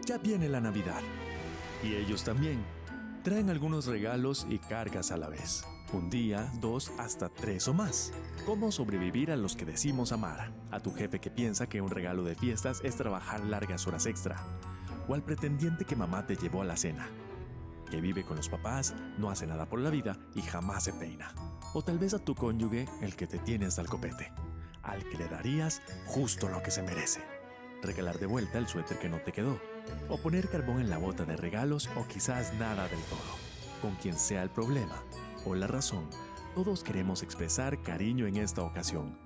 Ya viene la Navidad. Y ellos también. Traen algunos regalos y cargas a la vez. Un día, 2, hasta 3 o más. ¿Cómo sobrevivir a los que decimos amar? A tu jefe que piensa que un regalo de fiestas es trabajar largas horas extra. O al pretendiente que mamá te llevó a la cena. Que vive con los papás, no hace nada por la vida y jamás se peina. O tal vez a tu cónyuge, el que te tiene hasta el copete. Al que le darías justo lo que se merece. Regalar de vuelta el suéter que no te quedó. O poner carbón en la bota de regalos o quizás nada del todo. Con quien sea el problema o la razón, todos queremos expresar cariño en esta ocasión.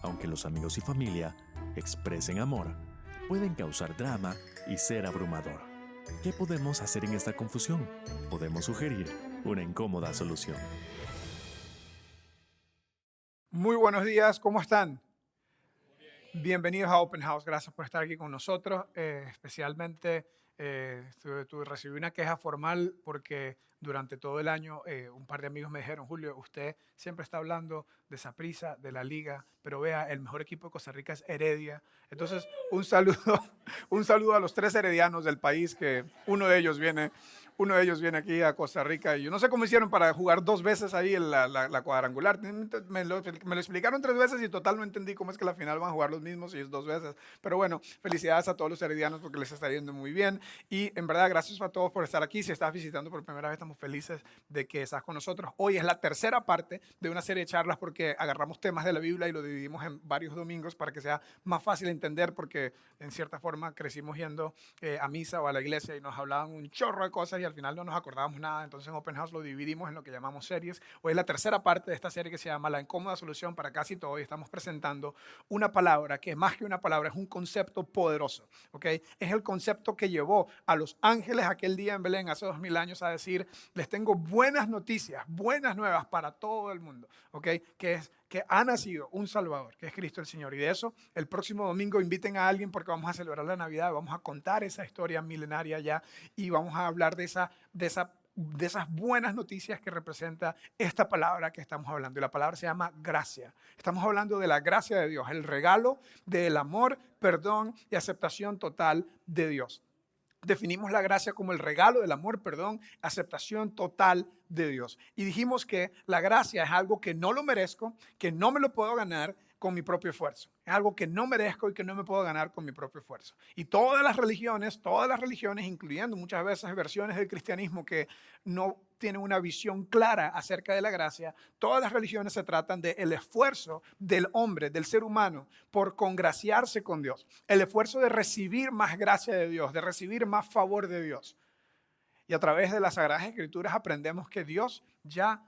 Aunque los amigos y familia expresen amor, pueden causar drama y ser abrumador. ¿Qué podemos hacer en esta confusión? Podemos sugerir una incómoda solución. Muy buenos días, ¿cómo están? Bienvenidos a Open House, gracias por estar aquí con nosotros. Especialmente recibí una queja formal porque durante todo el año un par de amigos me dijeron: Julio, usted siempre está hablando de Saprissa, de la liga, pero vea, el mejor equipo de Costa Rica es Heredia. Entonces, un saludo a los 3 heredianos del país, que uno de ellos viene aquí a Costa Rica. Y yo no sé cómo hicieron para jugar 2 veces ahí en la cuadrangular. Me lo explicaron 3 veces y en total no entendí cómo es que la final van a jugar los mismos y es 2 veces. Pero bueno, felicidades a todos los heredianos porque les está yendo muy bien. Y en verdad, gracias a todos por estar aquí. Si estás visitando por primera vez, estamos felices de que estás con nosotros. Hoy es la tercera parte de una serie de charlas porque agarramos temas de la Biblia y lo dividimos en varios domingos para que sea más fácil de entender, porque en cierta forma crecimos yendo a misa o a la iglesia y nos hablaban un chorro de cosas y al final no nos acordábamos nada. Entonces en Open House lo dividimos en lo que llamamos series. Hoy es la tercera parte de esta serie que se llama La Incómoda Solución para Casi Todo, y estamos presentando una palabra que más que una palabra es un concepto poderoso, ¿ok? Es el concepto que llevó a los ángeles aquel día en Belén hace 2000 años a decir: les tengo buenas noticias, buenas nuevas para todo el mundo, ¿ok? Que es que ha nacido un Salvador, que es Cristo el Señor. Y de eso, el próximo domingo inviten a alguien porque vamos a celebrar la Navidad, vamos a contar esa historia milenaria ya y vamos a hablar de esas buenas noticias que representa esta palabra que estamos hablando. Y la palabra se llama gracia. Estamos hablando de la gracia de Dios, el regalo del amor, perdón y aceptación total de Dios. Definimos la gracia como el regalo del amor, perdón, aceptación total de Dios. Y dijimos que la gracia es algo que no lo merezco, que no me lo puedo ganar con mi propio esfuerzo. Es algo que no merezco y que no me puedo ganar con mi propio esfuerzo. Y todas las religiones, incluyendo muchas veces versiones del cristianismo que no tienen una visión clara acerca de la gracia, todas las religiones se tratan del esfuerzo del hombre, del ser humano, por congraciarse con Dios. El esfuerzo de recibir más gracia de Dios, de recibir más favor de Dios. Y a través de las Sagradas Escrituras aprendemos que Dios ya,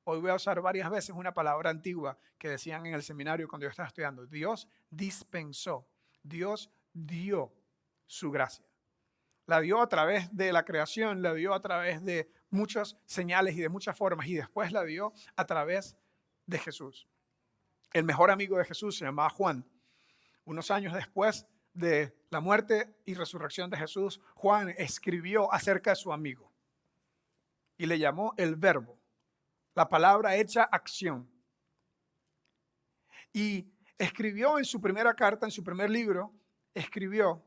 hoy voy a usar varias veces una palabra antigua que decían en el seminario cuando yo estaba estudiando: Dios dispensó, Dios dio su gracia. La dio a través de la creación, la dio a través de muchas señales y de muchas formas, y después la dio a través de Jesús. El mejor amigo de Jesús se llamaba Juan. Unos años después de la muerte y resurrección de Jesús, Juan escribió acerca de su amigo y le llamó el Verbo, la palabra hecha acción. Y escribió en su primera carta, en su primer libro, escribió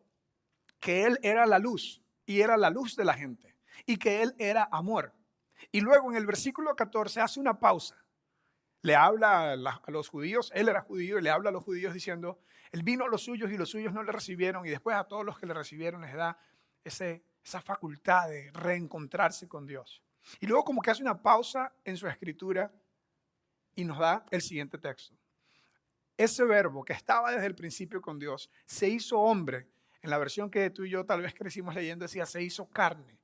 que él era la luz y era la luz de la gente y que él era amor. Y luego en el versículo 14 hace una pausa. Le habla a los judíos, él era judío y le habla a los judíos diciendo: él vino a los suyos y los suyos no le recibieron, y después a todos los que le recibieron les da esa facultad de reencontrarse con Dios. Y luego como que hace una pausa en su escritura y nos da el siguiente texto. Ese verbo que estaba desde el principio con Dios se hizo hombre. En la versión que tú y yo tal vez crecimos leyendo decía: se hizo carne,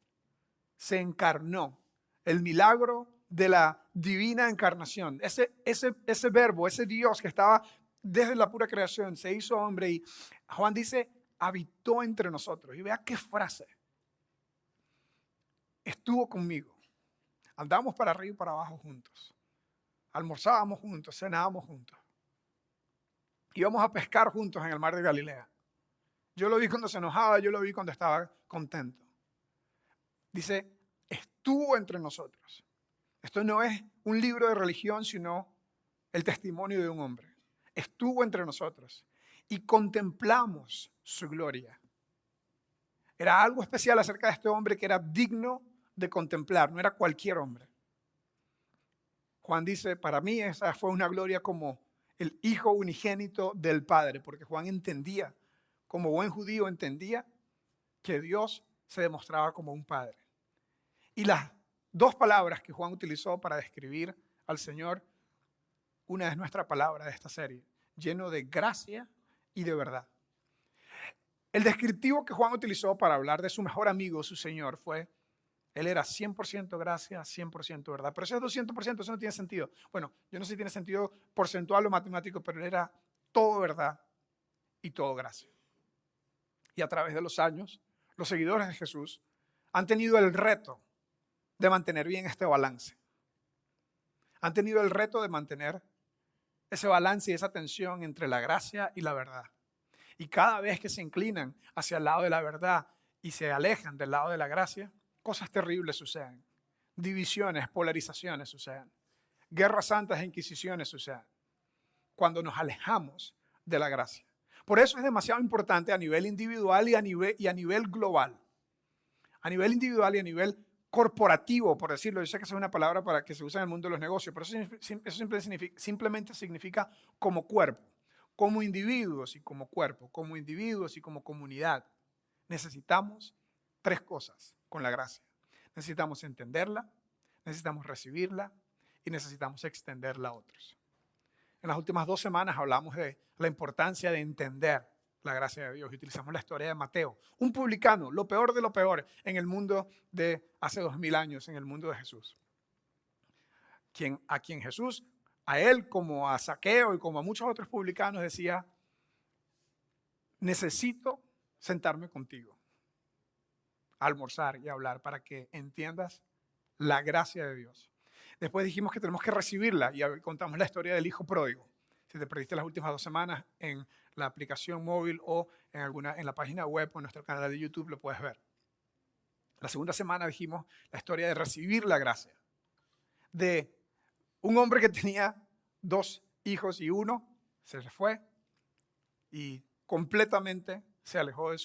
se encarnó. El milagro de la divina encarnación. Ese verbo, ese Dios que estaba desde la pura creación, se hizo hombre y Juan dice: habitó entre nosotros. Y vea qué frase. Estuvo conmigo. Andábamos para arriba y para abajo juntos. Almorzábamos juntos, cenábamos juntos. Íbamos a pescar juntos en el mar de Galilea. Yo lo vi cuando se enojaba, yo lo vi cuando estaba contento. Dice: estuvo entre nosotros. Esto no es un libro de religión, sino el testimonio de un hombre. Estuvo entre nosotros y contemplamos su gloria. Era algo especial acerca de este hombre que era digno de contemplar, no era cualquier hombre. Juan dice, para mí esa fue una gloria como el hijo unigénito del Padre, porque Juan entendía, como buen judío entendía, que Dios se demostraba como un Padre. Y las dos palabras que Juan utilizó para describir al Señor, una es nuestra palabra de esta serie, lleno de gracia y de verdad. El descriptivo que Juan utilizó para hablar de su mejor amigo, su Señor, fue, él era 100% gracia, 100% verdad. Pero ese 200%, eso no tiene sentido. Bueno, yo no sé si tiene sentido porcentual o matemático, pero él era todo verdad y todo gracia. Y a través de los años, los seguidores de Jesús han tenido el reto de mantener bien este balance. Han tenido el reto de mantener ese balance y esa tensión entre la gracia y la verdad. Y cada vez que se inclinan hacia el lado de la verdad y se alejan del lado de la gracia, cosas terribles suceden. Divisiones, polarizaciones suceden. Guerras santas e inquisiciones suceden. Cuando nos alejamos de la gracia. Por eso es demasiado importante a nivel individual y a nivel global. A nivel individual y a nivel corporativo, por decirlo. Yo sé que esa es una palabra para que se usa en el mundo de los negocios, pero eso simplemente significa como cuerpo, como individuos y como cuerpo, como individuos y como comunidad. Necesitamos tres cosas con la gracia. Necesitamos entenderla, necesitamos recibirla y necesitamos extenderla a otros. En las últimas 2 semanas hablamos de la importancia de entender la gracia de Dios y utilizamos la historia de Mateo, un publicano, lo peor de lo peor en el mundo de hace 2000 años, en el mundo de Jesús. A quien Jesús, a él como a Zaqueo y como a muchos otros publicanos decía, necesito sentarme contigo, a almorzar y a hablar para que entiendas la gracia de Dios. Después dijimos que tenemos que recibirla y contamos la historia del hijo pródigo. Si te perdiste las últimas 2 semanas en la aplicación móvil o en la página web o en nuestro canal de YouTube lo puedes ver. La segunda semana dijimos la historia de recibir la gracia. De un hombre que tenía 2 hijos y uno se le fue y completamente se alejó de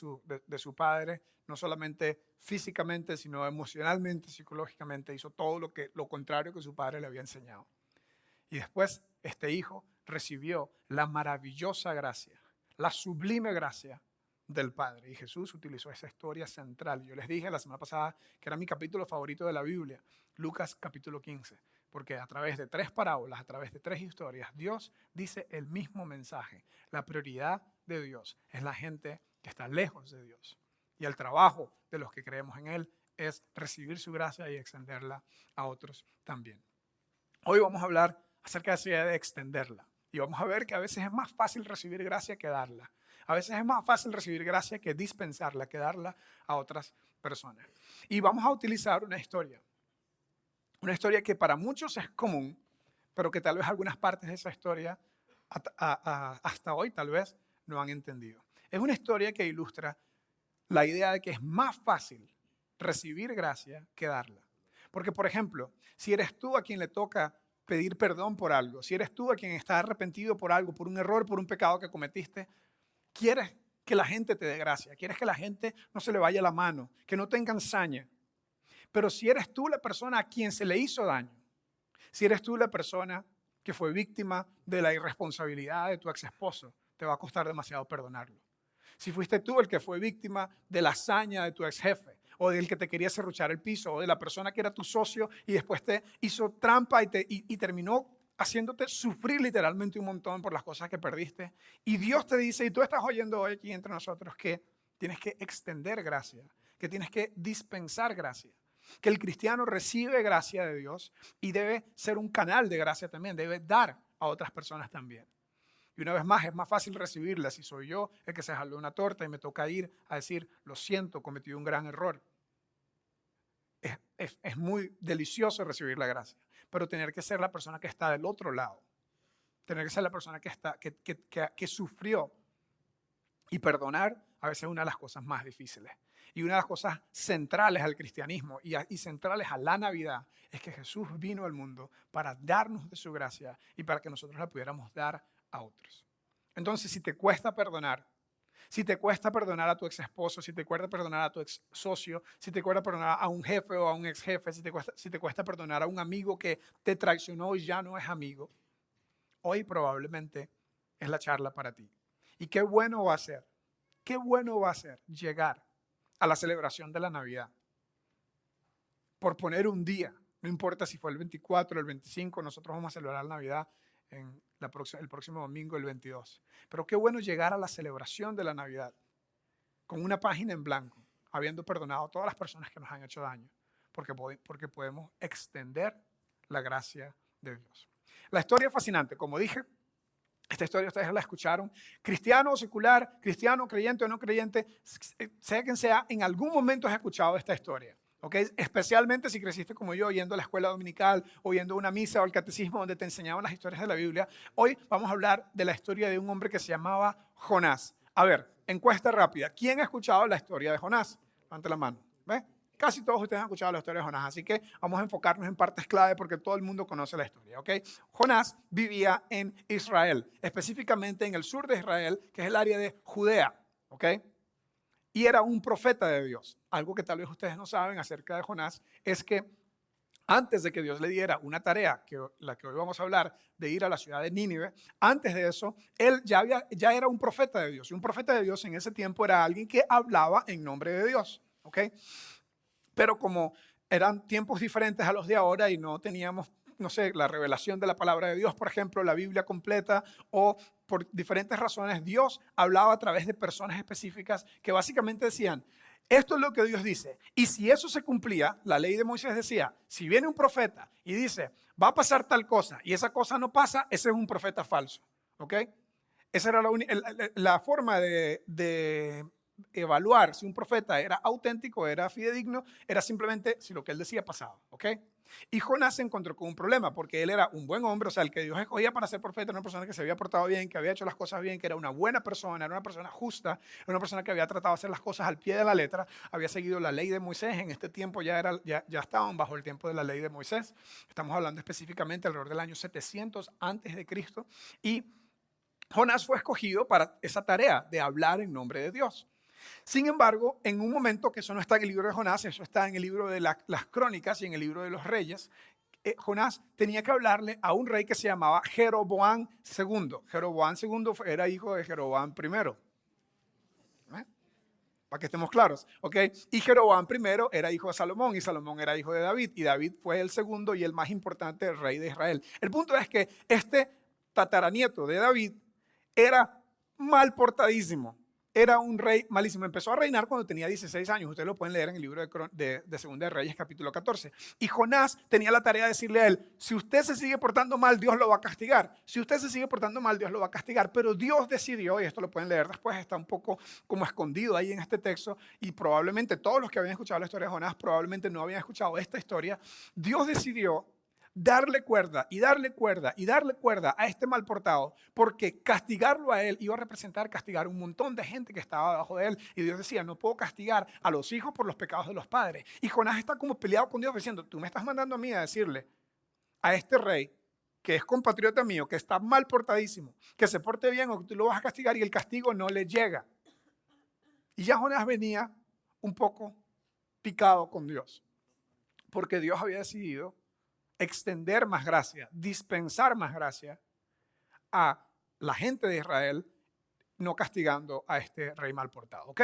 su padre, no solamente físicamente, sino emocionalmente, psicológicamente, hizo todo lo contrario que su padre le había enseñado. Y después este hijo recibió la maravillosa gracia, la sublime gracia del Padre. Y Jesús utilizó esa historia central. Yo les dije la semana pasada que era mi capítulo favorito de la Biblia, Lucas capítulo 15, porque a través de 3 parábolas, a través de 3 historias, Dios dice el mismo mensaje. La prioridad de Dios es la gente que está lejos de Dios. Y el trabajo de los que creemos en Él es recibir su gracia y extenderla a otros también. Hoy vamos a hablar acerca de esa idea de extenderla. Y vamos a ver que a veces es más fácil recibir gracia que darla. A veces es más fácil recibir gracia que dispensarla, que darla a otras personas. Y vamos a utilizar una historia que para muchos es común, pero que tal vez algunas partes de esa historia hasta hoy tal vez no han entendido. Es una historia que ilustra la idea de que es más fácil recibir gracia que darla. Porque, por ejemplo, si eres tú a quien le toca pedir perdón por algo, si eres tú a quien está arrepentido por algo, por un error, por un pecado que cometiste, quieres que la gente te dé gracia, quieres que la gente no se le vaya la mano, que no tengan saña. Pero si eres tú la persona a quien se le hizo daño, si eres tú la persona que fue víctima de la irresponsabilidad de tu ex esposo, te va a costar demasiado perdonarlo. Si fuiste tú el que fue víctima de la hazaña de tu ex jefe, o del que te quería serruchar el piso, o de la persona que era tu socio y después te hizo trampa y terminó haciéndote sufrir literalmente un montón por las cosas que perdiste. Y Dios te dice, y tú estás oyendo hoy aquí entre nosotros, que tienes que extender gracia, que tienes que dispensar gracia, que el cristiano recibe gracia de Dios y debe ser un canal de gracia también, debe dar a otras personas también. Y una vez más, es más fácil recibirla si soy yo el que se jaló una torta y me toca ir a decir, lo siento, cometí un gran error. Es muy delicioso recibir la gracia, pero tener que ser la persona que está del otro lado, tener que ser la persona que sufrió y perdonar a veces es una de las cosas más difíciles. Y una de las cosas centrales al cristianismo y centrales a la Navidad es que Jesús vino al mundo para darnos de su gracia y para que nosotros la pudiéramos dar a otros. Entonces, si te cuesta perdonar, Si te cuesta perdonar a tu ex esposo, si te cuesta perdonar a tu ex socio, si te cuesta perdonar a un jefe o a un ex jefe, si te cuesta perdonar a un amigo que te traicionó y ya no es amigo, hoy probablemente es la charla para ti. Y qué bueno va a ser llegar a la celebración de la Navidad. Por poner un día, no importa si fue el 24 o el 25, nosotros vamos a celebrar la Navidad el próximo domingo, el 22. Pero qué bueno llegar a la celebración de la Navidad con una página en blanco, habiendo perdonado a todas las personas que nos han hecho daño, porque podemos extender la gracia de Dios. La historia es fascinante, como dije. Esta historia ustedes la escucharon. Cristiano o secular, cristiano, creyente o no creyente, sea quien sea, en algún momento has escuchado esta historia. ¿Okay? Especialmente si creciste como yo, yendo a la escuela dominical, o yendo a una misa o al catecismo donde te enseñaban las historias de la Biblia. Hoy vamos a hablar de la historia de un hombre que se llamaba Jonás. A ver, encuesta rápida. ¿Quién ha escuchado la historia de Jonás? Levante la mano. ¿Ve? Casi todos ustedes han escuchado la historia de Jonás, así que vamos a enfocarnos en partes clave porque todo el mundo conoce la historia, ¿ok? Jonás vivía en Israel, específicamente en el sur de Israel, que es el área de Judea, ¿ok? Y era un profeta de Dios. Algo que tal vez ustedes no saben acerca de Jonás es que antes de que Dios le diera una tarea, la que hoy vamos a hablar, de ir a la ciudad de Nínive, antes de eso, él ya era un profeta de Dios. Y un profeta de Dios en ese tiempo era alguien que hablaba en nombre de Dios, ¿ok? Pero como eran tiempos diferentes a los de ahora y no teníamos, no sé, la revelación de la palabra de Dios, por ejemplo, la Biblia completa, o por diferentes razones, Dios hablaba a través de personas específicas que básicamente decían, esto es lo que Dios dice. Y si eso se cumplía, la ley de Moisés decía, si viene un profeta y dice, va a pasar tal cosa y esa cosa no pasa, ese es un profeta falso, ¿ok? Esa era la forma de evaluar si un profeta era auténtico, era fidedigno, era simplemente si lo que él decía pasaba, ¿ok? Y Jonás se encontró con un problema porque él era un buen hombre, o sea, el que Dios escogía para ser profeta era una persona que se había portado bien, que había hecho las cosas bien, que era una buena persona, era una persona justa, era una persona que había tratado de hacer las cosas al pie de la letra, había seguido la ley de Moisés. En este tiempo ya estaban bajo el tiempo de la ley de Moisés. Estamos hablando específicamente alrededor del año 700 antes de Cristo. Y Jonás fue escogido para esa tarea de hablar en nombre de Dios. Sin embargo, en un momento, que eso no está en el libro de Jonás, eso está en el libro de las Crónicas y en el libro de los Reyes, Jonás tenía que hablarle a un rey que se llamaba Jeroboam II. Jeroboam II era hijo de Jeroboam I. Para que estemos claros, ¿ok? Y Jeroboam I era hijo de Salomón y Salomón era hijo de David. Y David fue el segundo y el más importante rey de Israel. El punto es que este tataranieto de David era mal portadísimo. Era un rey malísimo. Empezó a reinar cuando tenía 16 años. Ustedes lo pueden leer en el libro de Segunda de Reyes, capítulo 14. Y Jonás tenía la tarea de decirle a él, si usted se sigue portando mal, Dios lo va a castigar. Si usted se sigue portando mal, Dios lo va a castigar. Pero Dios decidió, y esto lo pueden leer después, está un poco como escondido ahí en este texto, y probablemente todos los que habían escuchado la historia de Jonás probablemente no habían escuchado esta historia. Dios decidió darle cuerda y darle cuerda y darle cuerda a este mal portado, porque castigarlo a él iba a representar castigar a un montón de gente que estaba debajo de él. Y Dios decía, no puedo castigar a los hijos por los pecados de los padres. Y Jonás está como peleado con Dios diciendo, tú me estás mandando a mí a decirle a este rey, que es compatriota mío, que está mal portadísimo, que se porte bien o que tú lo vas a castigar, y el castigo no le llega. Y ya Jonás venía un poco picado con Dios, porque Dios había decidido extender más gracia, dispensar más gracia a la gente de Israel, no castigando a este rey mal portado. ¿Ok?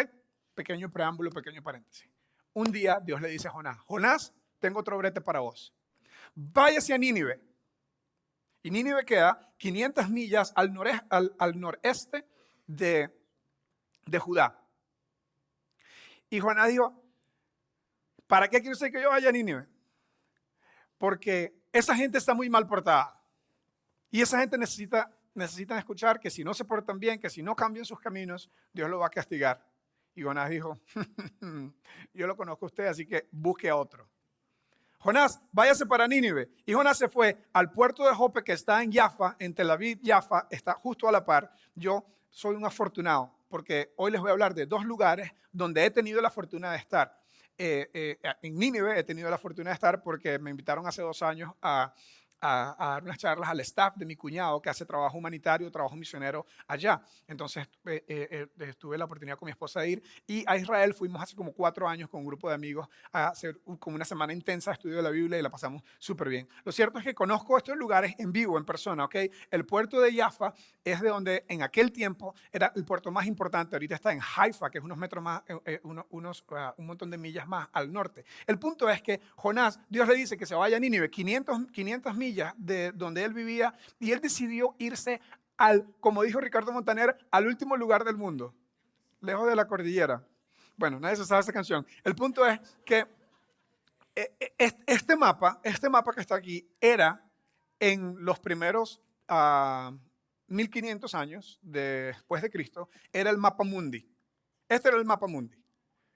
Pequeño preámbulo, pequeño paréntesis. Un día Dios le dice a Jonás, Jonás, tengo otro brete para vos. Váyase a Nínive. Y Nínive queda 500 millas al noreste de Judá. Y Jonás dijo, ¿para qué quiere usted que yo vaya a Nínive? Porque esa gente está muy mal portada. Y esa gente necesitan escuchar que si no se portan bien, que si no cambian sus caminos, Dios lo va a castigar. Y Jonás dijo, yo lo conozco a usted, así que busque a otro. Jonás, váyase para Nínive. Y Jonás se fue al puerto de Jope, que está en Jaffa, en Tel Aviv. Jaffa está justo a la par. Yo soy un afortunado, porque hoy les voy a hablar de dos lugares donde he tenido la fortuna de estar. En Nínive he tenido la fortuna de estar porque me invitaron hace 2 años a a dar unas charlas al staff de mi cuñado que hace trabajo humanitario, trabajo misionero allá. Entonces tuve la oportunidad con mi esposa de ir y a Israel fuimos hace como 4 años con un grupo de amigos a hacer como una semana intensa de estudio de la Biblia y la pasamos súper bien. Lo cierto es que conozco estos lugares en vivo, en persona, ¿ok? El puerto de Jaffa es de donde en aquel tiempo era el puerto más importante. Ahorita está en Haifa, que es unos metros más, un montón de millas más al norte. El punto es que Jonás, Dios le dice que se vaya a Nínive, 500 millas de donde él vivía, y él decidió irse como dijo Ricardo Montaner, al último lugar del mundo, lejos de la cordillera. Bueno, nadie se sabe esa canción. El punto es que este mapa que está aquí era en los primeros 1500 años después de Cristo, era el mapa mundi. Este era el mapa mundi,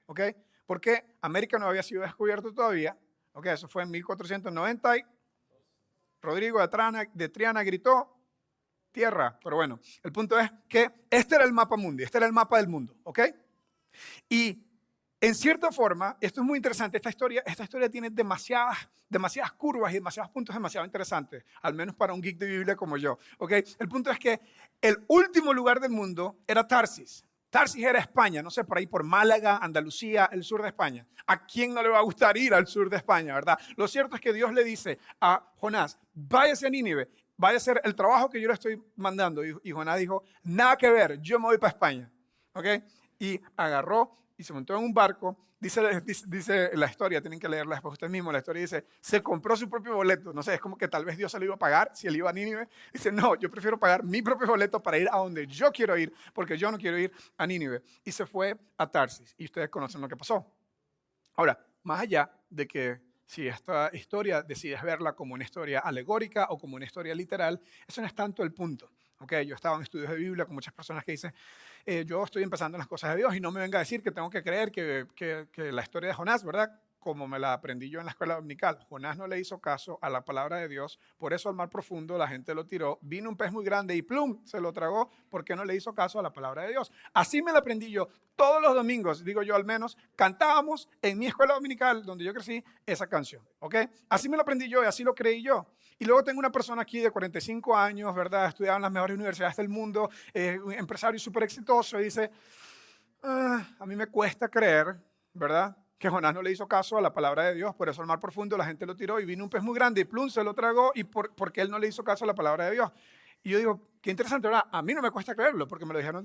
¿ok? Porque América no había sido descubierto todavía, ¿ok? Eso fue en 1490 y Rodrigo de Triana gritó tierra, pero bueno, el punto es que este era el mapa mundi, este era el mapa del mundo, ¿ok? Y en cierta forma, esto es muy interesante, esta historia tiene demasiadas curvas y demasiados puntos demasiado interesantes, al menos para un geek de Biblia como yo, ¿ok? El punto es que el último lugar del mundo era Tarsis. Tarsis era España, no sé, por ahí por Málaga, Andalucía, el sur de España. ¿A quién no le va a gustar ir al sur de España, verdad? Lo cierto es que Dios le dice a Jonás, váyase a Nínive, vaya a hacer el trabajo que yo le estoy mandando. Y Jonás dijo, nada que ver, yo me voy para España. ¿Ok? Y agarró y se montó en un barco. Dice la historia, tienen que leerla después ustedes mismos. La historia dice, se compró su propio boleto. No sé, es como que tal vez Dios se lo iba a pagar si él iba a Nínive. Dice, no, yo prefiero pagar mi propio boleto para ir a donde yo quiero ir, porque yo no quiero ir a Nínive. Y se fue a Tarsis. Y ustedes conocen lo que pasó. Ahora, más allá de que si esta historia decides verla como una historia alegórica o como una historia literal, eso no es tanto el punto. Okay, yo estaba en estudios de Biblia con muchas personas que dicen, yo estoy empezando en las cosas de Dios y no me venga a decir que tengo que creer que la historia de Jonás, ¿verdad? Como me la aprendí yo en la escuela dominical. Jonás no le hizo caso a la palabra de Dios, por eso al mar profundo la gente lo tiró, vino un pez muy grande y plum, se lo tragó porque no le hizo caso a la palabra de Dios. Así me la aprendí yo. Todos los domingos, digo yo al menos, cantábamos en mi escuela dominical, donde yo crecí, esa canción, ¿ok? Así me la aprendí yo y así lo creí yo. Y luego tengo una persona aquí de 45 años, ¿verdad? Estudiaba en las mejores universidades del mundo, un empresario súper exitoso, y dice, a mí me cuesta creer, ¿verdad?, que Jonás no le hizo caso a la palabra de Dios, por eso al mar profundo la gente lo tiró y vino un pez muy grande y plum, se lo tragó y porque él no le hizo caso a la palabra de Dios. Y yo digo, qué interesante, ¿verdad? A mí no me cuesta creerlo porque me lo dijeron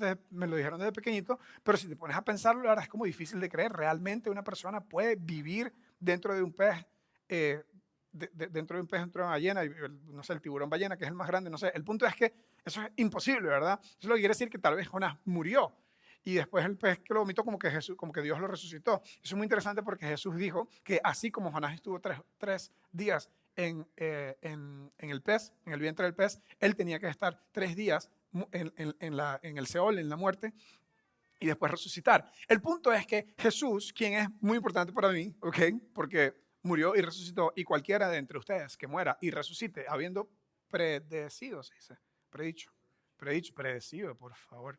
desde pequeñito, pero si te pones a pensarlo, la verdad es como difícil de creer. Realmente una persona puede vivir dentro de un pez, dentro de una ballena, no sé, el tiburón ballena, que es el más grande, no sé. El punto es que eso es imposible, ¿verdad? Eso lo que quiere decir que tal vez Jonás murió. Y después el pez que lo vomitó, como que Dios lo resucitó. Eso es muy interesante porque Jesús dijo que así como Jonás estuvo tres días en el pez, en el vientre del pez, él tenía que estar 3 días en el Seol, en la muerte, y después resucitar. El punto es que Jesús, quien es muy importante para mí, ¿ok? Porque murió y resucitó, y cualquiera de entre ustedes que muera y resucite, habiendo predecido, se dice, predecido, por favor.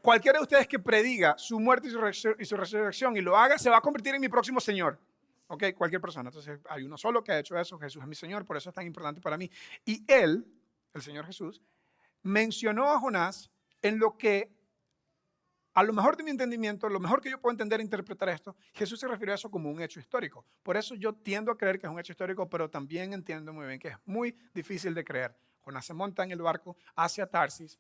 Cualquiera de ustedes que prediga su muerte y su resurrección y lo haga, se va a convertir en mi próximo Señor. ¿Ok? Cualquier persona. Entonces, hay uno solo que ha hecho eso. Jesús es mi Señor, por eso es tan importante para mí. Y él, el Señor Jesús, mencionó a Jonás en lo que, a lo mejor de mi entendimiento, lo mejor que yo puedo entender e interpretar esto, Jesús se refirió a eso como un hecho histórico. Por eso yo tiendo a creer que es un hecho histórico, pero también entiendo muy bien que es muy difícil de creer. Jonás se monta en el barco hacia Tarsis.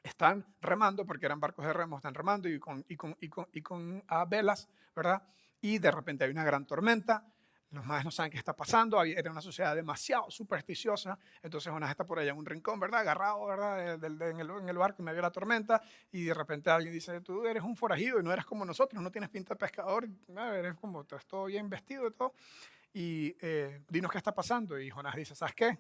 Están remando, porque eran barcos de remo, están remando y con velas, ¿verdad? Y de repente hay una gran tormenta, los maes no saben qué está pasando, era una sociedad demasiado supersticiosa, entonces Jonás está por allá en un rincón, ¿verdad? Agarrado, ¿verdad? En el barco, en medio de la tormenta, y de repente alguien dice, tú eres un forajido y no eres como nosotros, no tienes pinta de pescador, eres como, estás todo bien vestido y todo, y dinos qué está pasando. Y Jonás dice, ¿sabes qué?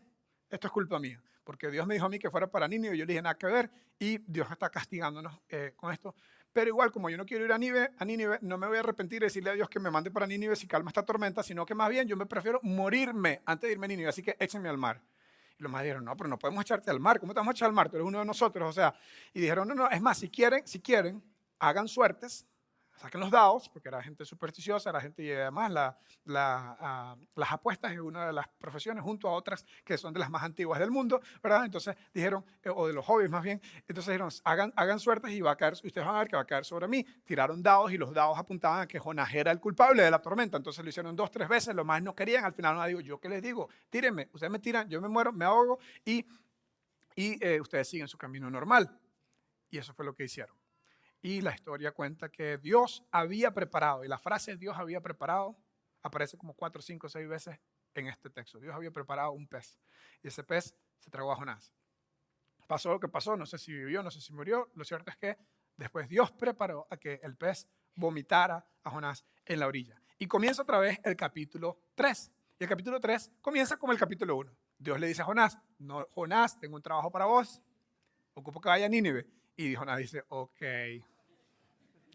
Esto es culpa mía, porque Dios me dijo a mí que fuera para Nínive, yo le dije nada que ver, y Dios está castigándonos con esto. Pero igual, como yo no quiero ir a Nínive, no me voy a arrepentir de decirle a Dios que me mande para Nínive si calma esta tormenta, sino que más bien yo me prefiero morirme antes de irme a Nínive, así que échenme al mar. Y los más dijeron, no, pero no podemos echarte al mar, ¿cómo te vamos a echar al mar? Tú eres uno de nosotros, o sea. Y dijeron, no, es más, si quieren, hagan suertes, saquen los dados, porque era gente supersticiosa, era gente y además las apuestas es una de las profesiones junto a otras que son de las más antiguas del mundo, ¿verdad? Entonces dijeron, o de los hobbies más bien, entonces dijeron, hagan suertes y va a caer, ustedes van a ver que va a caer sobre mí. Tiraron dados y los dados apuntaban a que Jonás era el culpable de la tormenta, entonces lo hicieron 2, 3 veces, lo más no querían, al final no digo, ¿yo qué les digo? Tírenme, ustedes me tiran, yo me muero, me ahogo y ustedes siguen su camino normal. Y eso fue lo que hicieron. Y la historia cuenta que Dios había preparado, y la frase Dios había preparado aparece como 4, 5, 6 veces en este texto. Dios había preparado un pez y ese pez se tragó a Jonás. Pasó lo que pasó, no sé si vivió, no sé si murió. Lo cierto es que después Dios preparó a que el pez vomitara a Jonás en la orilla. Y comienza otra vez el capítulo 3. Y el capítulo 3 comienza como el capítulo 1. Dios le dice a Jonás, no, Jonás, tengo un trabajo para vos, ocupo que vaya a Nínive. Y Jonás dice, ok.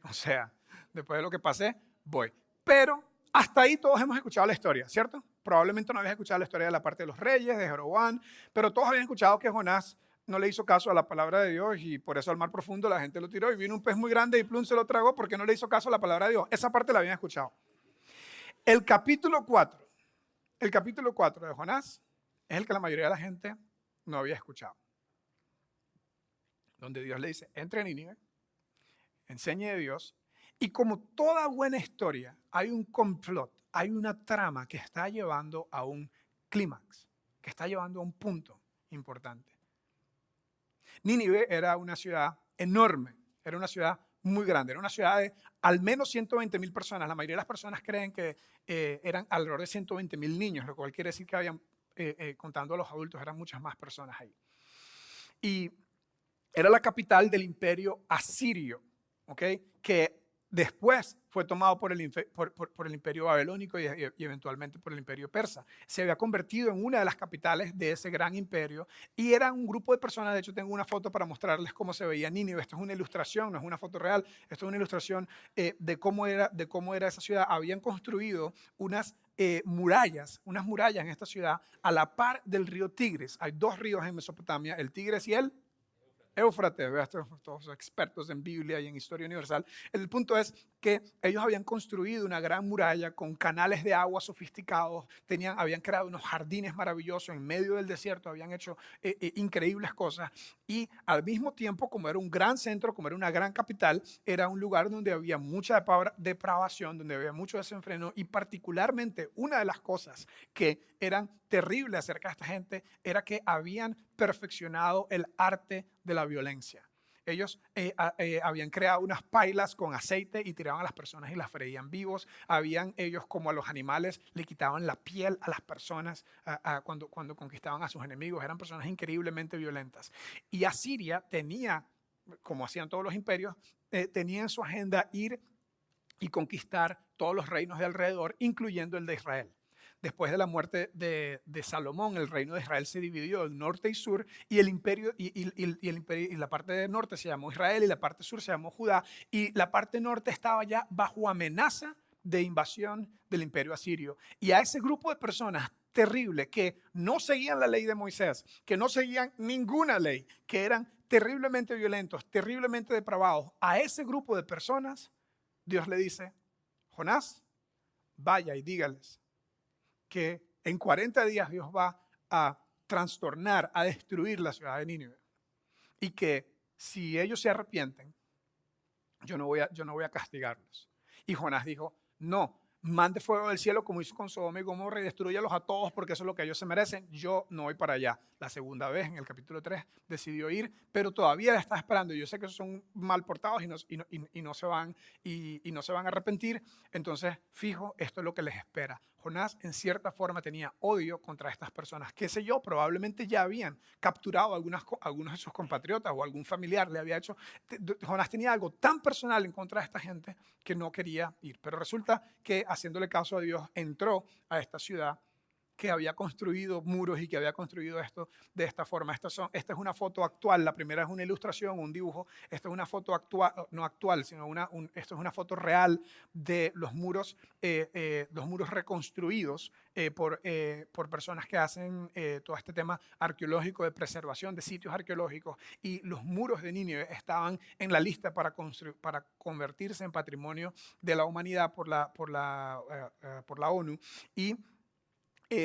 O sea, después de lo que pasé, voy. Pero hasta ahí todos hemos escuchado la historia, ¿cierto? Probablemente no habías escuchado la historia de la parte de los reyes, de Jeroboam, pero todos habían escuchado que Jonás no le hizo caso a la palabra de Dios y por eso al mar profundo la gente lo tiró y vino un pez muy grande y plum se lo tragó porque no le hizo caso a la palabra de Dios. Esa parte la habían escuchado. El capítulo 4 de Jonás es el que la mayoría de la gente no había escuchado. Donde Dios le dice, entre en Nínive, enseñe de Dios, y como toda buena historia, hay un complot, hay una trama que está llevando a un clímax, que está llevando a un punto importante. Nínive era una ciudad enorme, era una ciudad muy grande, era una ciudad de al menos 120,000 personas. La mayoría de las personas creen que eran alrededor de 120,000 niños, lo cual quiere decir que habían, contando a los adultos, eran muchas más personas ahí. Y era la capital del imperio asirio, ¿okay? Que después fue tomado por el imperio babilónico y eventualmente por el imperio persa. Se había convertido en una de las capitales de ese gran imperio y era un grupo de personas. De hecho, tengo una foto para mostrarles cómo se veía Nínive. Esto es una ilustración, no es una foto real. Esto es una ilustración de cómo era esa ciudad. Habían construido unas murallas en esta ciudad a la par del río Tigris. Hay 2 ríos en Mesopotamia, el Tigris y el Éufrates, todos expertos en Biblia y en historia universal. El punto es que ellos habían construido una gran muralla con canales de agua sofisticados, habían creado unos jardines maravillosos en medio del desierto, habían hecho increíbles cosas y al mismo tiempo, como era un gran centro, como era una gran capital, era un lugar donde había mucha depravación, donde había mucho desenfreno y particularmente una de las cosas que eran terribles acerca de esta gente era que habían perfeccionado el arte de la violencia. Ellos habían creado unas pailas con aceite y tiraban a las personas y las freían vivos. Ellos, como a los animales, le quitaban la piel a las personas cuando conquistaban a sus enemigos. Eran personas increíblemente violentas. Y Asiria tenía, como hacían todos los imperios, tenía en su agenda ir y conquistar todos los reinos de alrededor, incluyendo el de Israel. Después de la muerte de Salomón, el reino de Israel se dividió en norte y sur, y el imperio y la parte del norte se llamó Israel y la parte sur se llamó Judá, y la parte norte estaba ya bajo amenaza de invasión del imperio asirio. Y a ese grupo de personas terrible que no seguían la ley de Moisés, que no seguían ninguna ley, que eran terriblemente violentos, terriblemente depravados, a ese grupo de personas Dios le dice, Jonás, vaya y dígales que en 40 días Dios va a trastornar, a destruir la ciudad de Nínive. Y que si ellos se arrepienten, yo no voy a castigarlos. Y Jonás dijo, no, mande fuego del cielo como hizo con Sodoma y Gomorra y destruyalos a todos porque eso es lo que ellos se merecen. Yo no voy para allá. La segunda vez, en el capítulo 3, decidió ir, pero todavía la está esperando. Yo sé que son mal portados y no se van a arrepentir. Entonces, fijo, esto es lo que les espera. Jonás, en cierta forma, tenía odio contra estas personas. Qué sé yo, probablemente ya habían capturado a algunos de sus compatriotas o algún familiar le había hecho. Jonás tenía algo tan personal en contra de esta gente que no quería ir. Pero resulta que, haciéndole caso a Dios, entró a esta ciudad que había construido muros y que había construido esto de esta forma. Esta es una foto actual, la primera es una ilustración, un dibujo. Esta es una foto actual, no actual, sino esto es una foto real de los muros reconstruidos por personas que hacen todo este tema arqueológico de preservación de sitios arqueológicos. Y los muros de Nínive estaban en la lista para convertirse en patrimonio de la humanidad por la ONU. Y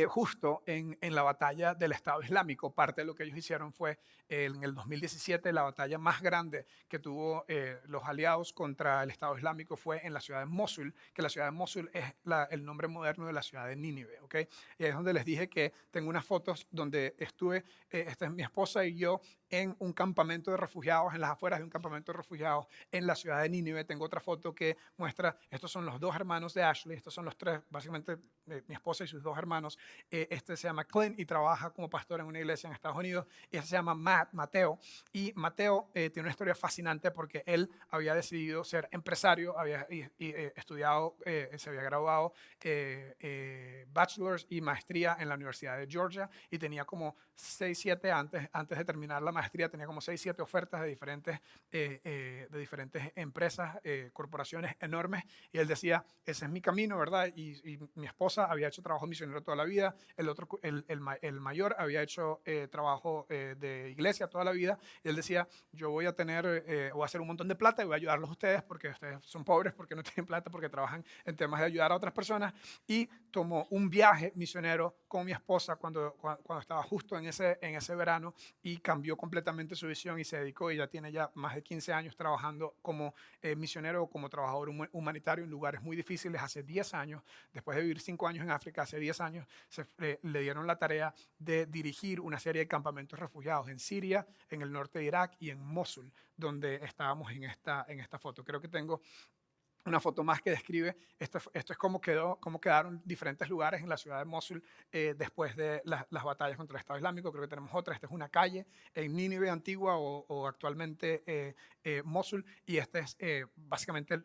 justo en la batalla del Estado Islámico, parte de lo que ellos hicieron fue en el 2017, la batalla más grande que tuvo los aliados contra el Estado Islámico fue en la ciudad de Mosul, que la ciudad de Mosul es el nombre moderno de la ciudad de Nínive, ¿ok? Y ahí es donde les dije que tengo unas fotos donde estuve, esta es mi esposa y yo, en un campamento de refugiados, en las afueras de un campamento de refugiados en la ciudad de Nínive. Tengo otra foto que muestra, estos son los dos hermanos de Ashley, estos son los tres, básicamente mi esposa y sus dos hermanos. Este se llama Clint y trabaja como pastor en una iglesia en Estados Unidos. Y este se llama Mateo. Y Mateo tiene una historia fascinante porque él había decidido ser empresario, había estudiado, se había graduado bachelor's y maestría en la Universidad de Georgia y tenía como 6, 7 antes de terminar la maestría, tenía como 6, 7 ofertas de diferentes empresas, corporaciones enormes, y él decía, ese es mi camino, ¿verdad? Y mi esposa había hecho trabajo misionero toda la vida, el mayor había hecho trabajo de iglesia toda la vida, y él decía, yo voy a hacer un montón de plata y voy a ayudarlos a ustedes porque ustedes son pobres, porque no tienen plata, porque trabajan en temas de ayudar a otras personas, y tomó un viaje misionero con mi esposa cuando estaba justo en ese verano, y cambió completamente su visión y se dedicó, y ya tiene más de 15 años trabajando como misionero o como trabajador humanitario en lugares muy difíciles. Hace 10 años, después de vivir 5 años en África, hace 10 años le dieron la tarea de dirigir una serie de campamentos refugiados en Siria, en el norte de Irak y en Mosul, donde estábamos en esta foto. Creo que tengo una foto más que describe esto es cómo quedaron diferentes lugares en la ciudad de Mosul después de las batallas contra el Estado Islámico. Creo que tenemos otra. Esta es una calle en Nínive antigua o actualmente Mosul, y esta es básicamente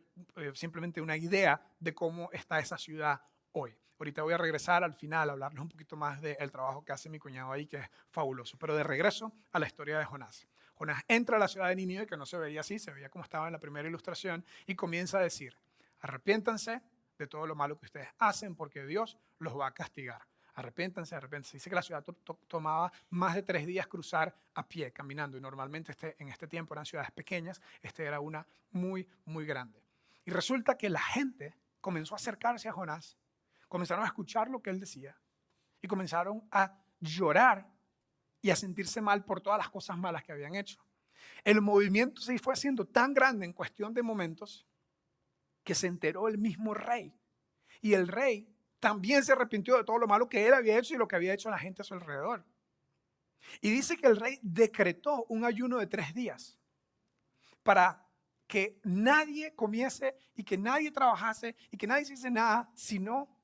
simplemente una idea de cómo está esa ciudad hoy. Ahorita voy a regresar al final a hablarles un poquito más del trabajo que hace mi cuñado ahí, que es fabuloso. Pero de regreso a la historia de Jonás. Jonás entra a la ciudad de Nínive, que no se veía así, se veía como estaba en la primera ilustración, y comienza a decir, arrepiéntanse de todo lo malo que ustedes hacen porque Dios los va a castigar. Arrepiéntanse. Dice que la ciudad tomaba más de 3 días cruzar a pie, caminando, y normalmente en este tiempo eran ciudades pequeñas, era una muy, muy grande. Y resulta que la gente comenzó a acercarse a Jonás, comenzaron a escuchar lo que él decía y comenzaron a llorar y a sentirse mal por todas las cosas malas que habían hecho. El movimiento se fue haciendo tan grande en cuestión de momentos que se enteró el mismo rey. Y el rey también se arrepintió de todo lo malo que él había hecho y lo que había hecho la gente a su alrededor. Y dice que el rey decretó un ayuno de 3 días para que nadie comiese y que nadie trabajase y que nadie hiciese nada, sino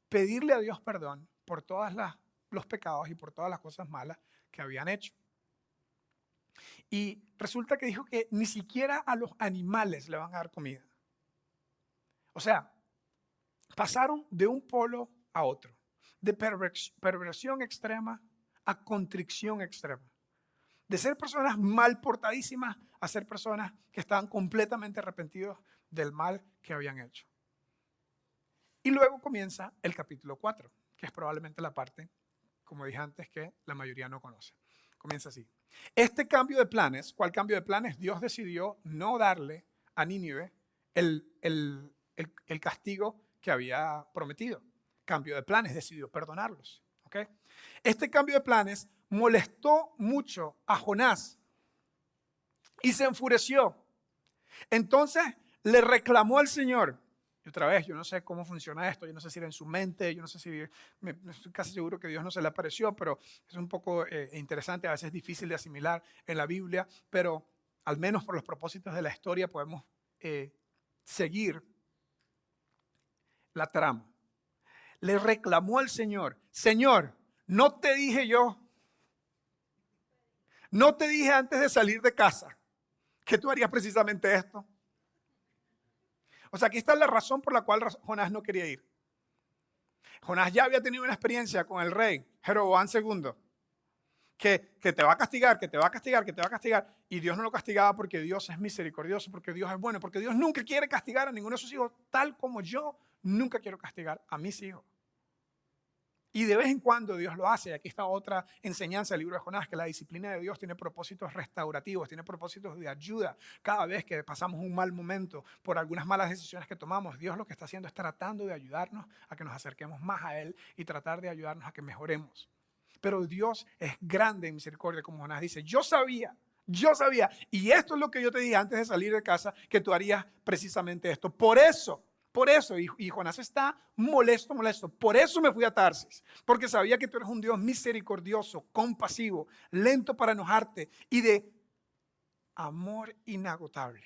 pedirle a Dios perdón por todos los pecados y por todas las cosas malas que habían hecho. Y resulta que dijo que ni siquiera a los animales le van a dar comida. O sea, pasaron de un polo a otro, de perversión extrema a contrición extrema, de ser personas mal portadísimas a ser personas que estaban completamente arrepentidos del mal que habían hecho. Y luego comienza el capítulo 4, que es probablemente la parte, como dije antes, que la mayoría no conoce. Comienza así. Este cambio de planes, ¿cuál cambio de planes? Dios decidió no darle a Nínive el castigo que había prometido. Cambio de planes, decidió perdonarlos. ¿Okay? Este cambio de planes molestó mucho a Jonás y se enfureció. Entonces le reclamó al Señor. Y otra vez, yo no sé cómo funciona esto, yo no sé si era en su mente, yo no sé si, estoy casi seguro que Dios no se le apareció, pero es un poco interesante, a veces es difícil de asimilar en la Biblia, pero al menos por los propósitos de la historia podemos seguir la trama. Le reclamó al Señor, Señor, no te dije yo, no te dije antes de salir de casa que tú harías precisamente esto. O sea, aquí está la razón por la cual Jonás no quería ir. Jonás ya había tenido una experiencia con el rey Jeroboam II, que te va a castigar, que te va a castigar, que te va a castigar. Y Dios no lo castigaba porque Dios es misericordioso, porque Dios es bueno, porque Dios nunca quiere castigar a ninguno de sus hijos, tal como yo nunca quiero castigar a mis hijos. Y de vez en cuando Dios lo hace. Aquí está otra enseñanza del libro de Jonás, que la disciplina de Dios tiene propósitos restaurativos, tiene propósitos de ayuda. Cada vez que pasamos un mal momento por algunas malas decisiones que tomamos, Dios lo que está haciendo es tratando de ayudarnos a que nos acerquemos más a Él y tratar de ayudarnos a que mejoremos. Pero Dios es grande en misericordia, como Jonás dice. Yo sabía, y esto es lo que yo te dije antes de salir de casa, que tú harías precisamente esto. Por eso, y Jonás está molesto. Por eso me fui a Tarsis, porque sabía que tú eres un Dios misericordioso, compasivo, lento para enojarte y de amor inagotable.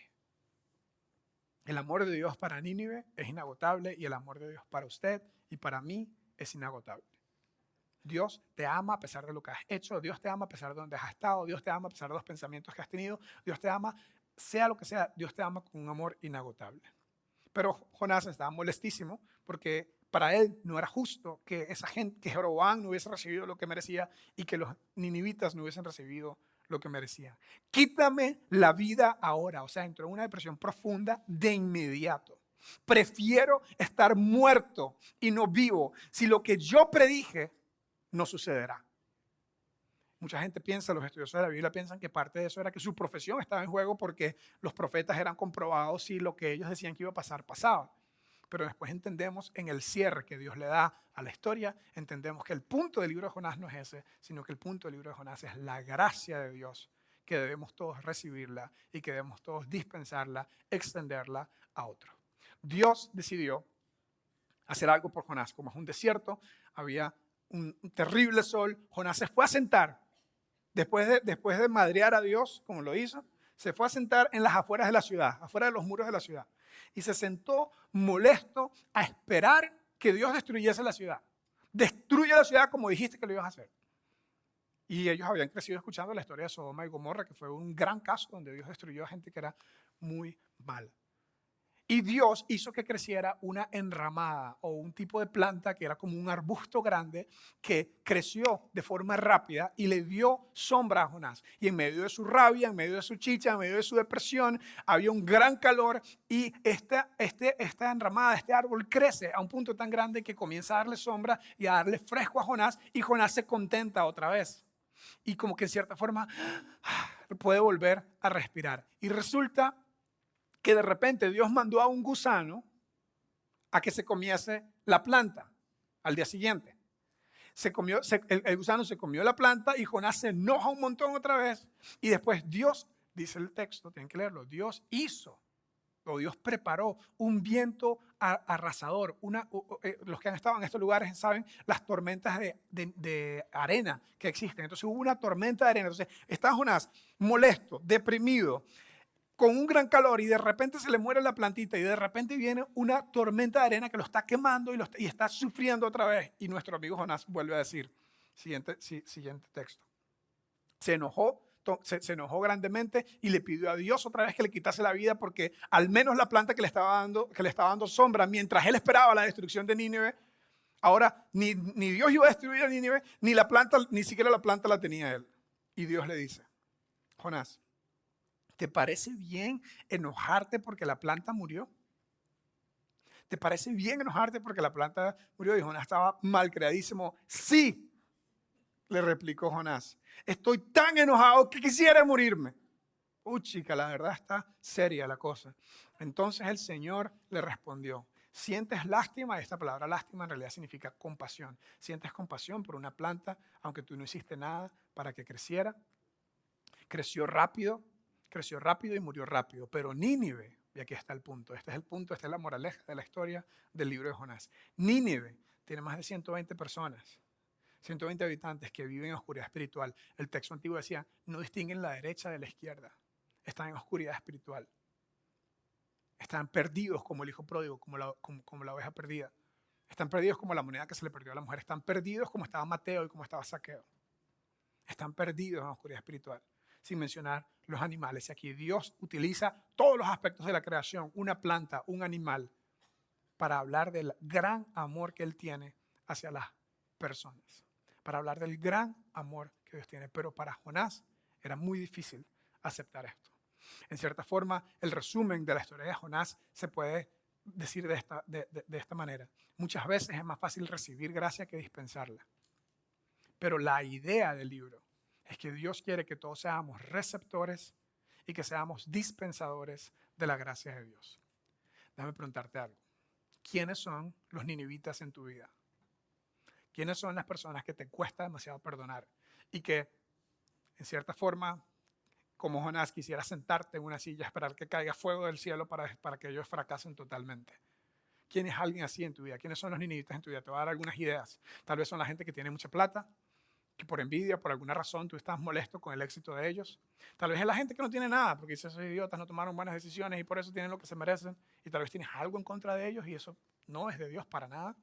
El amor de Dios para Nínive es inagotable y el amor de Dios para usted y para mí es inagotable. Dios te ama a pesar de lo que has hecho, Dios te ama a pesar de donde has estado, Dios te ama a pesar de los pensamientos que has tenido, Dios te ama, sea lo que sea, Dios te ama con un amor inagotable. Pero Jonás estaba molestísimo porque para él no era justo que esa gente, que Jeroboam no hubiese recibido lo que merecía y que los ninivitas no hubiesen recibido lo que merecían. Quítame la vida ahora. O sea, entró en una depresión profunda de inmediato. Prefiero estar muerto y no vivo si lo que yo predije no sucederá. Mucha gente piensa, los estudiosos de la Biblia piensan que parte de eso era que su profesión estaba en juego porque los profetas eran comprobados si lo que ellos decían que iba a pasar, pasaba. Pero después entendemos en el cierre que Dios le da a la historia, entendemos que el punto del libro de Jonás no es ese, sino que el punto del libro de Jonás es la gracia de Dios, que debemos todos recibirla y que debemos todos dispensarla, extenderla a otros. Dios decidió hacer algo por Jonás. Como es un desierto, había un terrible sol, Jonás se fue a sentar. Después de madrear a Dios, como lo hizo, se fue a sentar en las afueras de la ciudad, afuera de los muros de la ciudad. Y se sentó molesto a esperar que Dios destruyese la ciudad. Destruye la ciudad como dijiste que lo ibas a hacer. Y ellos habían crecido escuchando la historia de Sodoma y Gomorra, que fue un gran caso donde Dios destruyó a gente que era muy mala. Y Dios hizo que creciera una enramada o un tipo de planta que era como un arbusto grande que creció de forma rápida y le dio sombra a Jonás. Y en medio de su rabia, en medio de su chicha, en medio de su depresión, había un gran calor y esta enramada, este árbol crece a un punto tan grande que comienza a darle sombra y a darle fresco a Jonás y Jonás se contenta otra vez. Y como que en cierta forma puede volver a respirar. Y resulta que de repente Dios mandó a un gusano a que se comiese la planta al día siguiente. El gusano se comió la planta y Jonás se enoja un montón otra vez. Y después Dios, dice el texto, tienen que leerlo, Dios preparó un viento arrasador. Los que han estado en estos lugares saben las tormentas de arena que existen. Entonces hubo una tormenta de arena. Entonces está Jonás molesto, deprimido, con un gran calor y de repente se le muere la plantita y de repente viene una tormenta de arena que lo está quemando y está sufriendo otra vez. Y nuestro amigo Jonás vuelve a decir, siguiente texto, se enojó grandemente y le pidió a Dios otra vez que le quitase la vida porque al menos la planta que le estaba dando sombra mientras él esperaba la destrucción de Nínive, ahora ni Dios iba a destruir a Nínive, ni siquiera la planta la tenía él. Y Dios le dice, Jonás, ¿te parece bien enojarte porque la planta murió? ¿Te parece bien enojarte porque la planta murió? Y Jonás estaba malcriadísimo. Sí, le replicó Jonás. Estoy tan enojado que quisiera morirme. Chica, la verdad está seria la cosa. Entonces el Señor le respondió, ¿sientes lástima? Esta palabra lástima en realidad significa compasión. ¿Sientes compasión por una planta aunque tú no hiciste nada para que creciera? Creció rápido y murió rápido. Pero Nínive, y aquí está el punto, este es la moraleja de la historia del libro de Jonás. Nínive tiene más de 120 personas, 120 habitantes que viven en oscuridad espiritual. El texto antiguo decía, no distinguen la derecha de la izquierda. Están en oscuridad espiritual. Están perdidos como el hijo pródigo, como la oveja perdida. Están perdidos como la moneda que se le perdió a la mujer. Están perdidos como estaba Mateo y como estaba Zaqueo. Están perdidos en oscuridad espiritual. Sin mencionar los animales. Y aquí Dios utiliza todos los aspectos de la creación, una planta, un animal, para hablar del gran amor que Él tiene hacia las personas, para hablar del gran amor que Dios tiene. Pero para Jonás era muy difícil aceptar esto. En cierta forma, el resumen de la historia de Jonás se puede decir de esta manera. Muchas veces es más fácil recibir gracia que dispensarla. Pero la idea del libro es que Dios quiere que todos seamos receptores y que seamos dispensadores de la gracia de Dios. Déjame preguntarte algo. ¿Quiénes son los ninivitas en tu vida? ¿Quiénes son las personas que te cuesta demasiado perdonar y que, en cierta forma, como Jonás, quisieras sentarte en una silla, esperar que caiga fuego del cielo para que ellos fracasen totalmente? ¿Quién es alguien así en tu vida? ¿Quiénes son los ninivitas en tu vida? Te voy a dar algunas ideas. Tal vez son la gente que tiene mucha plata, que por envidia, por alguna razón, tú estás molesto con el éxito de ellos. Tal vez es la gente que no tiene nada, porque dice, esos idiotas no tomaron buenas decisiones y por eso tienen lo que se merecen. Y tal vez tienes algo en contra de ellos y eso no es de Dios para nada.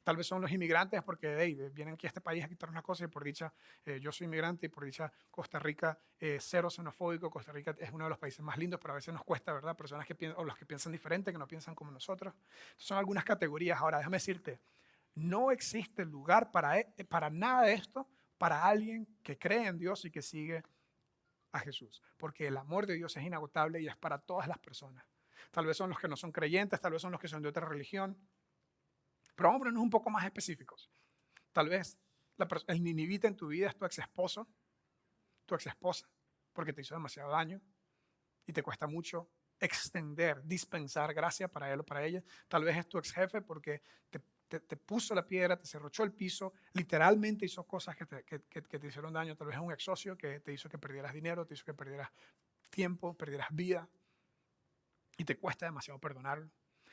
Tal vez son los inmigrantes porque vienen aquí a este país a quitar una cosa y por dicha, yo soy inmigrante y por dicha Costa Rica, cero xenofóbico. Costa Rica es uno de los países más lindos, pero a veces nos cuesta, ¿verdad? Personas que piensan, o los que piensan diferente, que no piensan como nosotros. Entonces, son algunas categorías. Ahora, déjame decirte, no existe lugar para nada de esto para alguien que cree en Dios y que sigue a Jesús. Porque el amor de Dios es inagotable y es para todas las personas. Tal vez son los que no son creyentes, tal vez son los que son de otra religión. Pero vamos a ponernos un poco más específicos. Tal vez el ninivita en tu vida es tu ex esposo, tu ex esposa, porque te hizo demasiado daño y te cuesta mucho extender, dispensar gracia para él o para ella. Tal vez es tu ex jefe porque te puso la piedra, te cerrochó el piso, literalmente hizo cosas que te hicieron daño. Tal vez es un ex socio que te hizo que perdieras dinero, te hizo que perdieras tiempo, perdieras vida y te cuesta demasiado perdonarlo.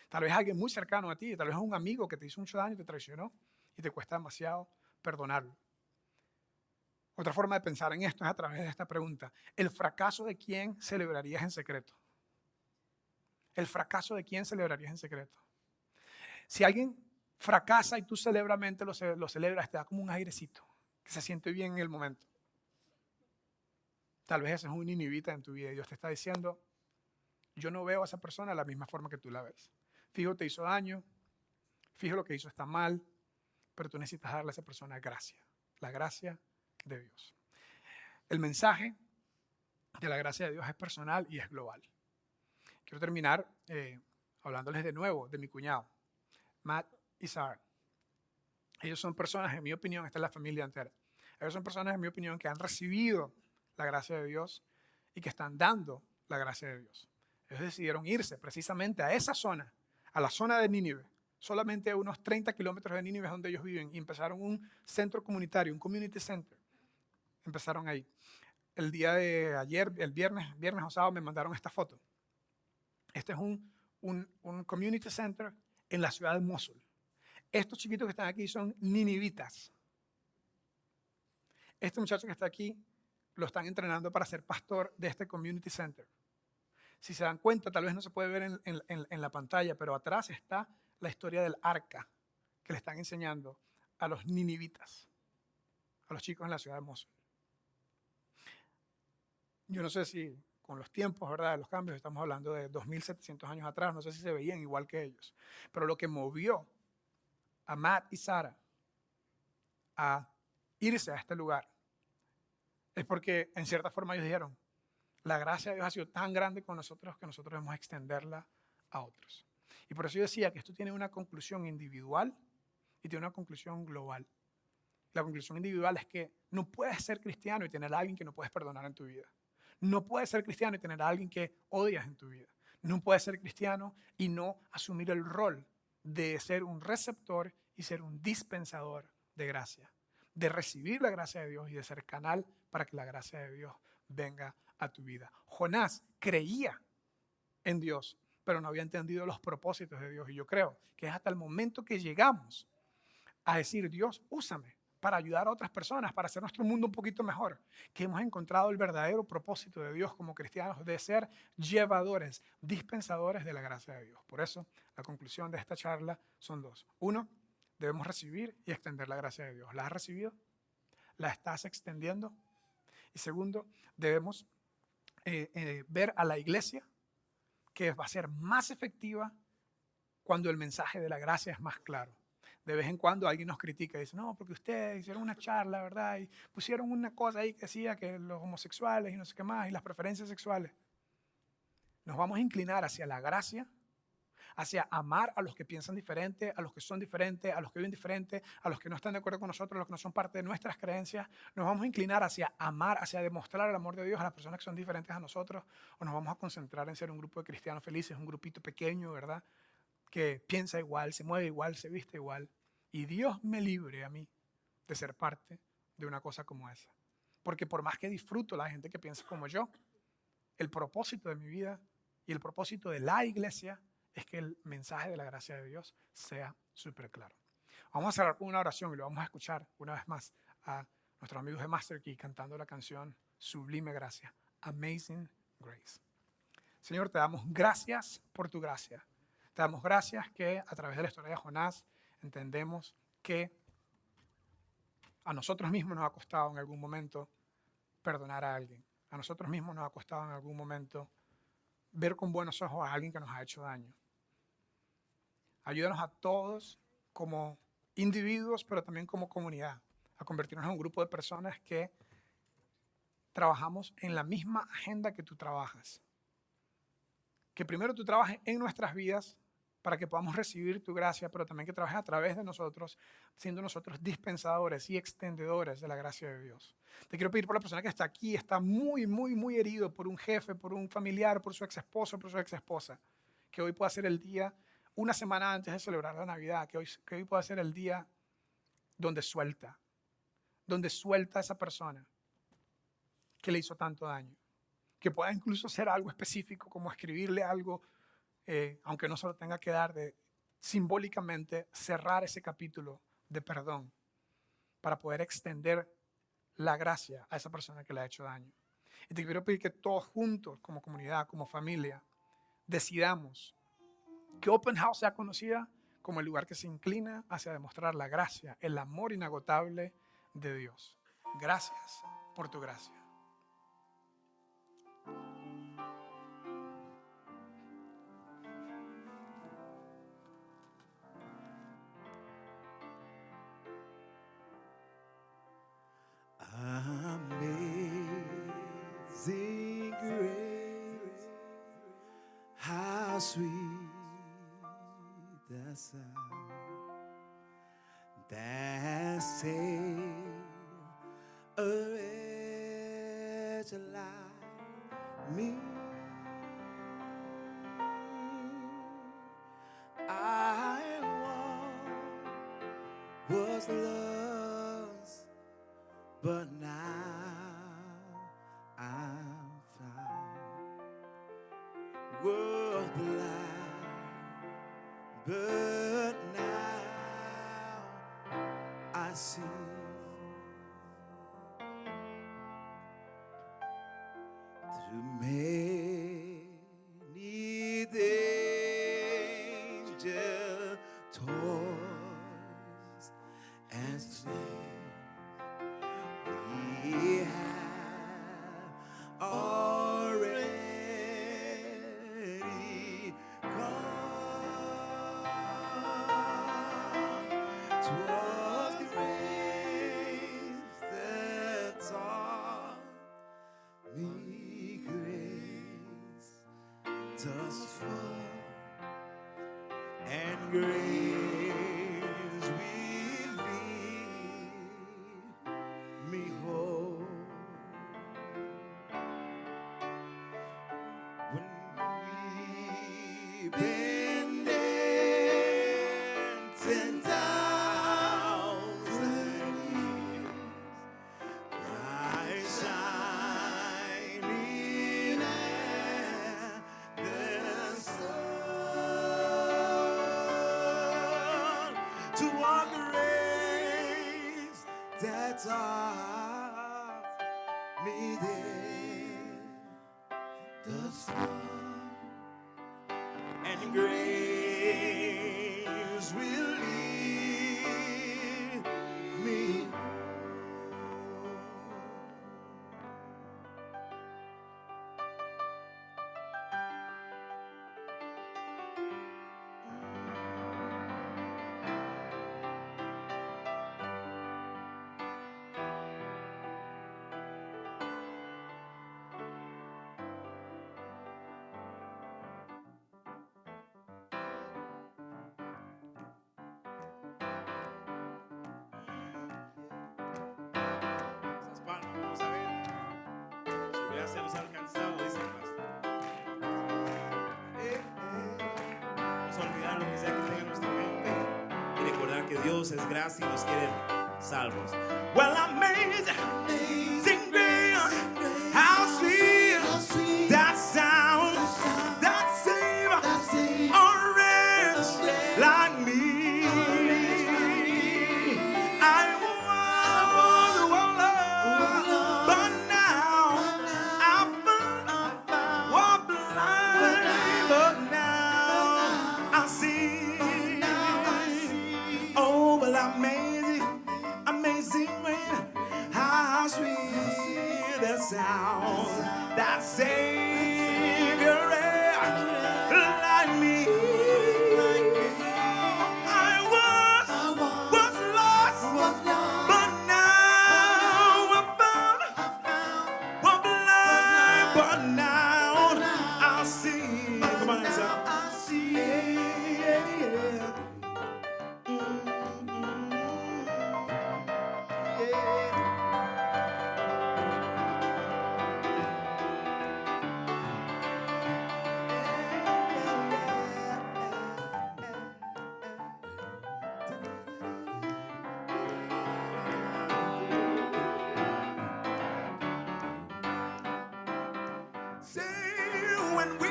Tal vez alguien muy cercano a ti, tal vez es un amigo que te hizo mucho daño, te traicionó y te cuesta demasiado perdonarlo. Otra forma de pensar en esto es a través de esta pregunta. ¿El fracaso de quién celebrarías en secreto? ¿El fracaso de quién celebrarías en secreto? Si alguien fracasa y tú celebramente lo celebras, te da como un airecito, que se siente bien en el momento. Tal vez ese es un ninivita en tu vida y Dios te está diciendo, yo no veo a esa persona de la misma forma que tú la ves. Fijo, te hizo daño, fijo, lo que hizo está mal, pero tú necesitas darle a esa persona gracia, la gracia de Dios. El mensaje de la gracia de Dios es personal y es global. Quiero terminar hablándoles de nuevo de mi cuñado, Matt y Sarah. Ellos son personas, en mi opinión, esta es la familia entera. Ellos son personas, en mi opinión, que han recibido la gracia de Dios y que están dando la gracia de Dios. Ellos decidieron irse precisamente a esa zona, a la zona de Nínive, solamente a unos 30 kilómetros de Nínive donde ellos viven, y empezaron un centro comunitario, un community center. Empezaron ahí. El día de ayer, el viernes o sábado, me mandaron esta foto. Este es un community center en la ciudad de Mosul. Estos chiquitos que están aquí son ninivitas. Este muchacho que está aquí lo están entrenando para ser pastor de este community center. Si se dan cuenta, tal vez no se puede ver en la pantalla, pero atrás está la historia del arca que le están enseñando a los ninivitas, a los chicos en la ciudad de Mosul. Yo no sé si con los tiempos, ¿verdad?, de los cambios, estamos hablando de 2700 años atrás, no sé si se veían igual que ellos, pero lo que movió a Matt y Sarah a irse a este lugar es porque en cierta forma ellos dijeron, la gracia de Dios ha sido tan grande con nosotros que nosotros debemos extenderla a otros. Y por eso yo decía que esto tiene una conclusión individual y tiene una conclusión global. La conclusión individual es que no puedes ser cristiano y tener a alguien que no puedes perdonar en tu vida. No puedes ser cristiano y tener a alguien que odias en tu vida. No puedes ser cristiano y no asumir el rol de ser un receptor y ser un dispensador de gracia, de recibir la gracia de Dios y de ser canal para que la gracia de Dios venga a tu vida. Jonás creía en Dios, pero no había entendido los propósitos de Dios. Y yo creo que es hasta el momento que llegamos a decir, Dios, úsame para ayudar a otras personas, para hacer nuestro mundo un poquito mejor, que hemos encontrado el verdadero propósito de Dios como cristianos, de ser llevadores, dispensadores de la gracia de Dios. Por eso, la conclusión de esta charla son dos. Uno, debemos recibir y extender la gracia de Dios. ¿La has recibido? ¿La estás extendiendo? Y segundo, debemos ver a la iglesia que va a ser más efectiva cuando el mensaje de la gracia es más claro. de vez en cuando alguien nos critica y dice, no, porque ustedes hicieron una charla, ¿verdad? Y pusieron una cosa ahí que decía que los homosexuales y no sé qué más, y las preferencias sexuales. Nos vamos a inclinar hacia la gracia, hacia amar a los que piensan diferente, a los que son diferentes, a los que viven diferente, a los que no están de acuerdo con nosotros, a los que no son parte de nuestras creencias. Nos vamos a inclinar hacia amar, hacia demostrar el amor de Dios a las personas que son diferentes a nosotros, o nos vamos a concentrar en ser un grupo de cristianos felices, un grupito pequeño, ¿verdad? Que piensa igual, se mueve igual, se viste igual. Y Dios me libre a mí de ser parte de una cosa como esa. Porque por más que disfruto la gente que piensa como yo, el propósito de mi vida y el propósito de la iglesia es que el mensaje de la gracia de Dios sea súper claro. Vamos a cerrar con una oración y lo vamos a escuchar una vez más a nuestros amigos de Master Key cantando la canción Sublime Gracia, Amazing Grace. Señor, te damos gracias por tu gracia. Te damos gracias que a través de la historia de Jonás entendemos que a nosotros mismos nos ha costado en algún momento perdonar a alguien. A nosotros mismos nos ha costado en algún momento ver con buenos ojos a alguien que nos ha hecho daño. Ayúdanos a todos como individuos, pero también como comunidad, a convertirnos en un grupo de personas que trabajamos en la misma agenda que tú trabajas. Que primero tú trabajes en nuestras vidas para que podamos recibir tu gracia, pero también que trabajes a través de nosotros, siendo nosotros dispensadores y extendedores de la gracia de Dios. Te quiero pedir por la persona que está aquí, está muy, muy, muy herido por un jefe, por un familiar, por su ex esposo, por su ex esposa, que hoy pueda ser el día, una semana antes de celebrar la Navidad, que hoy pueda ser el día donde suelta a esa persona que le hizo tanto daño. Que pueda incluso hacer algo específico, como escribirle algo, aunque no se lo tenga que dar, de simbólicamente cerrar ese capítulo de perdón para poder extender la gracia a esa persona que le ha hecho daño. Y te quiero pedir que todos juntos, como comunidad, como familia, decidamos que Open House sea conocida como el lugar que se inclina hacia demostrar la gracia, el amor inagotable de Dios. Gracias por tu gracia. Amazing grace, how sweet the sound that saved a wretch like me. I once was lost, but now I'm found. Was blind, but now I see. Through many danger, toils, and snares, we have already come. 'Twas grace that taught me grace thus far, and grace will lead me home. When we've been dead 10,000 years, bright shining as the sun, to walk the race that taught me then thus far, and grace will lead me meditar lo que sea que tenga en nuestra mente y recordar que Dios es gracia y nos quiere salvos. Well, amazing grace, how sweet that sound, that saved a wretch like me. I was lost, but now I found. Was blind, but now I see. Oh, well, amazing grace, how sweet that sound, that Savior like me. I was lost, but now I'm found. Was blind, but now I see. Come on, Lisa. I see. Yeah. Say when we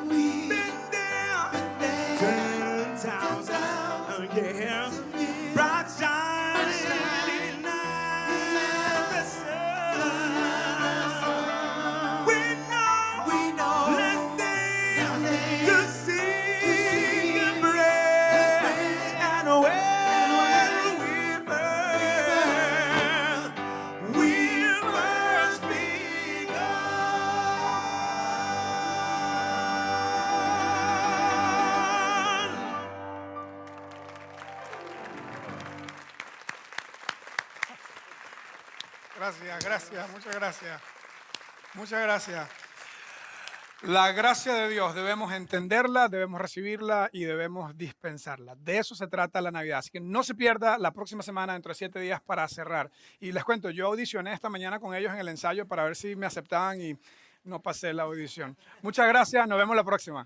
been there 10,000 years, bright shining night, the sun. We know let them to see the bread and when we first begun. Gracias, muchas gracias. Muchas gracias. La gracia de Dios debemos entenderla, debemos recibirla y debemos dispensarla. De eso se trata la Navidad. Así que no se pierda la próxima semana, dentro de 7 días, para cerrar. Y les cuento, yo audicioné esta mañana con ellos en el ensayo para ver si me aceptaban y no pasé la audición. Muchas gracias, nos vemos la próxima.